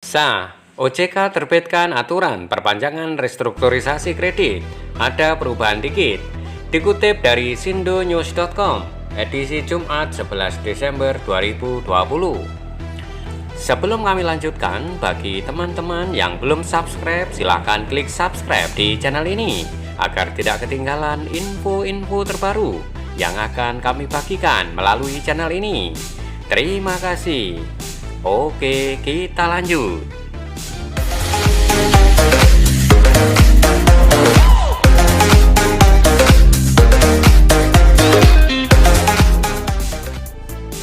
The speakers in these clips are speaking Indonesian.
OJK terbitkan aturan perpanjangan restrukturisasi kredit. Ada perubahan dikit. Dikutip dari sindonews.com, edisi Jumat 11 Desember 2020. Sebelum kami lanjutkan, bagi teman-teman yang belum subscribe, silahkan klik subscribe di channel ini agar tidak ketinggalan info-info terbaru yang akan kami bagikan melalui channel ini. Terima kasih. Oke, kita lanjut.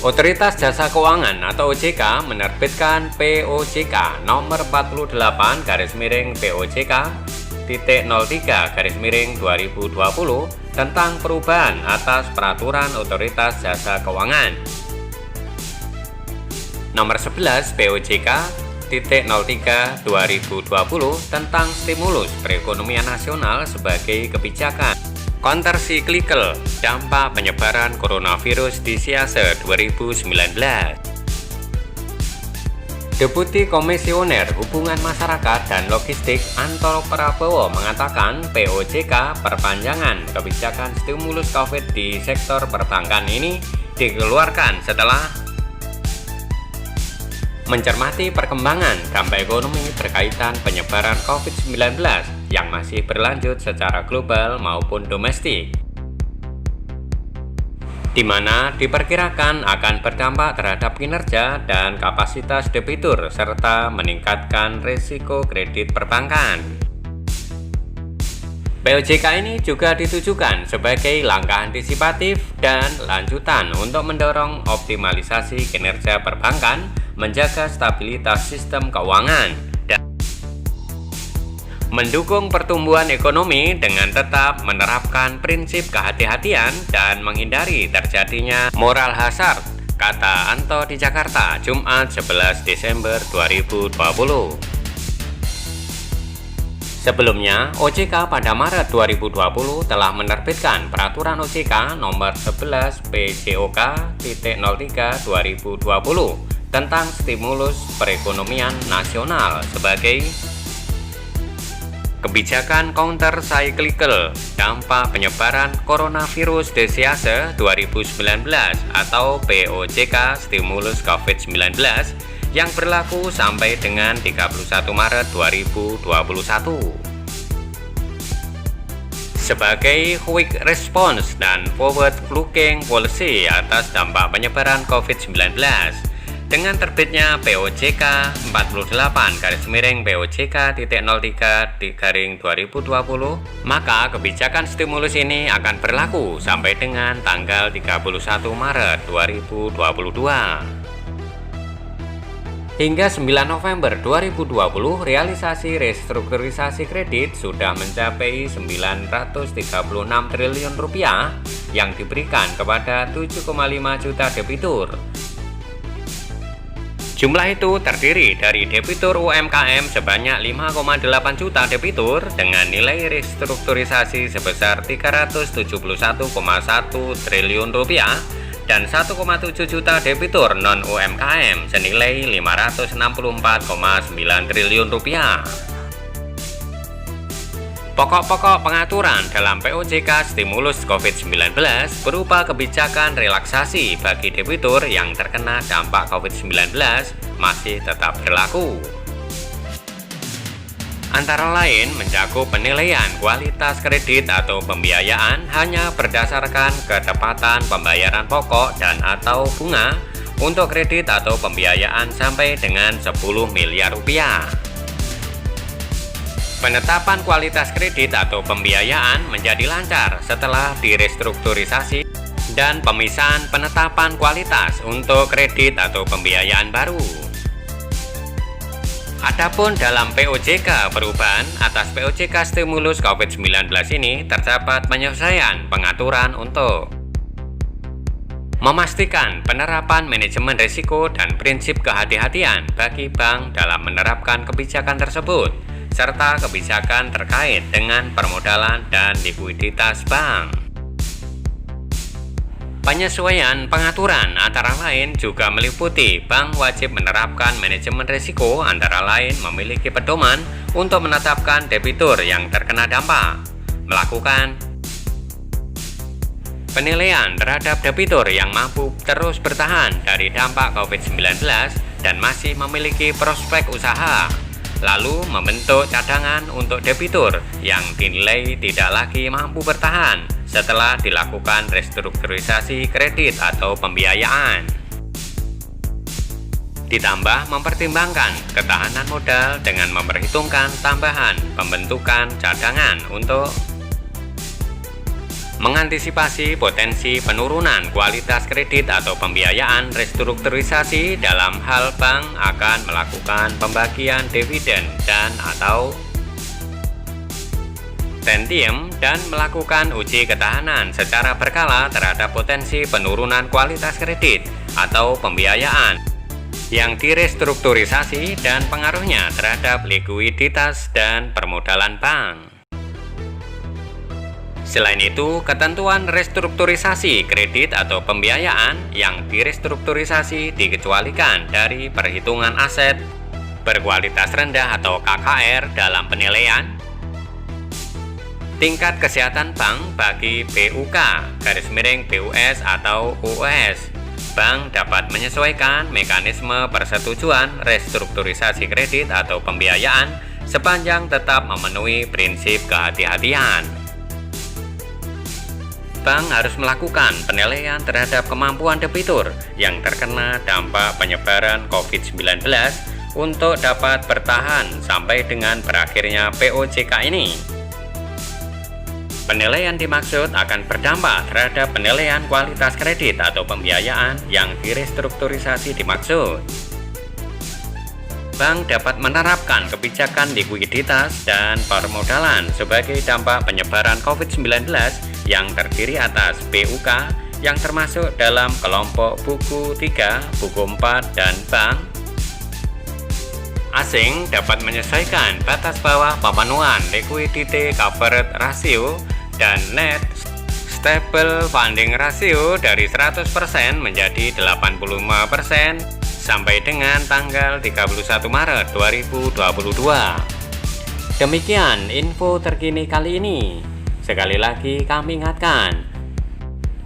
Otoritas Jasa Keuangan atau OJK menerbitkan POJK nomor 48-POJK-03-2020 tentang perubahan atas peraturan Otoritas Jasa Keuangan. Nomor 11 POJK-03-2020 tentang stimulus perekonomian nasional sebagai kebijakan countercyclical dampak penyebaran coronavirus di SIASE 2019. Deputi Komisioner Hubungan Masyarakat dan Logistik Antoro Prabowo mengatakan POJK perpanjangan kebijakan stimulus COVID di sektor perbankan ini dikeluarkan setelah mencermati perkembangan dampak ekonomi berkaitan penyebaran COVID-19 yang masih berlanjut secara global maupun domestik, di mana diperkirakan akan berdampak terhadap kinerja dan kapasitas debitur serta meningkatkan risiko kredit perbankan. POJK ini juga ditujukan sebagai langkah antisipatif dan lanjutan untuk mendorong optimalisasi kinerja perbankan, menjaga stabilitas sistem keuangan, dan mendukung pertumbuhan ekonomi dengan tetap menerapkan prinsip kehati-hatian dan menghindari terjadinya moral hazard, kata Anto di Jakarta, Jumat 11 Desember 2020. Sebelumnya, OJK pada Maret 2020 telah menerbitkan Peraturan OJK nomor 11 PJOK-03-2020 tentang stimulus perekonomian nasional sebagai kebijakan counter-cyclical dampak penyebaran coronavirus di SIASE 2019 atau POJK stimulus COVID-19 yang berlaku sampai dengan 31 Maret 2021. Sebagai quick response dan forward-looking policy atas dampak penyebaran COVID-19, dengan terbitnya POJK 48-POJK-03-2020, maka kebijakan stimulus ini akan berlaku sampai dengan tanggal 31 Maret 2022. Hingga 9 November 2020, realisasi restrukturisasi kredit sudah mencapai 936 triliun rupiah yang diberikan kepada 7,5 juta debitur. Jumlah itu terdiri dari debitur UMKM sebanyak 5,8 juta debitur dengan nilai restrukturisasi sebesar 371,1 triliun rupiah dan 1,7 juta debitur non-UMKM senilai 564,9 triliun rupiah. Pokok-pokok pengaturan dalam POJK stimulus COVID-19 berupa kebijakan relaksasi bagi debitur yang terkena dampak COVID-19 masih tetap berlaku. Antara lain mencakup penilaian kualitas kredit atau pembiayaan hanya berdasarkan ketepatan pembayaran pokok dan atau bunga untuk kredit atau pembiayaan sampai dengan 10 miliar rupiah. Penetapan kualitas kredit atau pembiayaan menjadi lancar setelah direstrukturisasi dan pemisahan penetapan kualitas untuk kredit atau pembiayaan baru. Adapun dalam POJK perubahan atas POJK stimulus COVID-19 ini terdapat penyelesaian pengaturan untuk memastikan penerapan manajemen risiko dan prinsip kehati-hatian bagi bank dalam menerapkan kebijakan tersebut, serta kebijakan terkait dengan permodalan dan likuiditas bank. Penyesuaian pengaturan antara lain juga meliputi bank wajib menerapkan manajemen risiko, antara lain memiliki pedoman untuk menetapkan debitur yang terkena dampak, melakukan penilaian terhadap debitur yang mampu terus bertahan dari dampak COVID-19 dan masih memiliki prospek usaha, lalu membentuk cadangan untuk debitur yang dinilai tidak lagi mampu bertahan setelah dilakukan restrukturisasi kredit atau pembiayaan. Ditambah mempertimbangkan ketahanan modal dengan memperhitungkan tambahan pembentukan cadangan untuk mengantisipasi potensi penurunan kualitas kredit atau pembiayaan. Restrukturisasi dalam hal bank akan melakukan pembagian dividen dan atau tentium dan melakukan uji ketahanan secara berkala terhadap potensi penurunan kualitas kredit atau pembiayaan yang direstrukturisasi dan pengaruhnya terhadap likuiditas dan permodalan bank. Selain itu, ketentuan restrukturisasi kredit atau pembiayaan yang direstrukturisasi dikecualikan dari perhitungan aset berkualitas rendah atau KKR dalam penilaian tingkat kesehatan bank bagi BUK, BUS atau UUS. Bank dapat menyesuaikan mekanisme persetujuan restrukturisasi kredit atau pembiayaan sepanjang tetap memenuhi prinsip kehati-hatian. Bank harus melakukan penilaian terhadap kemampuan debitur yang terkena dampak penyebaran COVID-19 untuk dapat bertahan sampai dengan berakhirnya POJK ini. Penilaian dimaksud akan berdampak terhadap penilaian kualitas kredit atau pembiayaan yang direstrukturisasi dimaksud. Bank dapat menerapkan kebijakan likuiditas dan permodalan sebagai dampak penyebaran COVID-19 yang terdiri atas BUK yang termasuk dalam kelompok buku 3, buku 4, dan bank asing dapat menyesuaikan batas bawah pemenuhan liquidity coverage ratio dan net stable funding ratio dari 100% menjadi 85% sampai dengan tanggal 31 Maret 2022. Demikian info terkini kali ini. Sekali lagi kami ingatkan,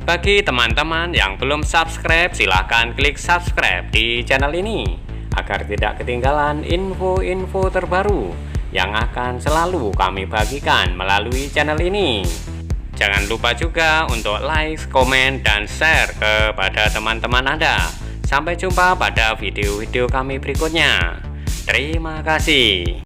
bagi teman-teman yang belum subscribe, silahkan klik subscribe di channel ini agar tidak ketinggalan info-info terbaru yang akan selalu kami bagikan melalui channel ini. Jangan lupa juga untuk like, komen, dan share kepada teman-teman Anda. Sampai jumpa pada video-video kami berikutnya. Terima kasih.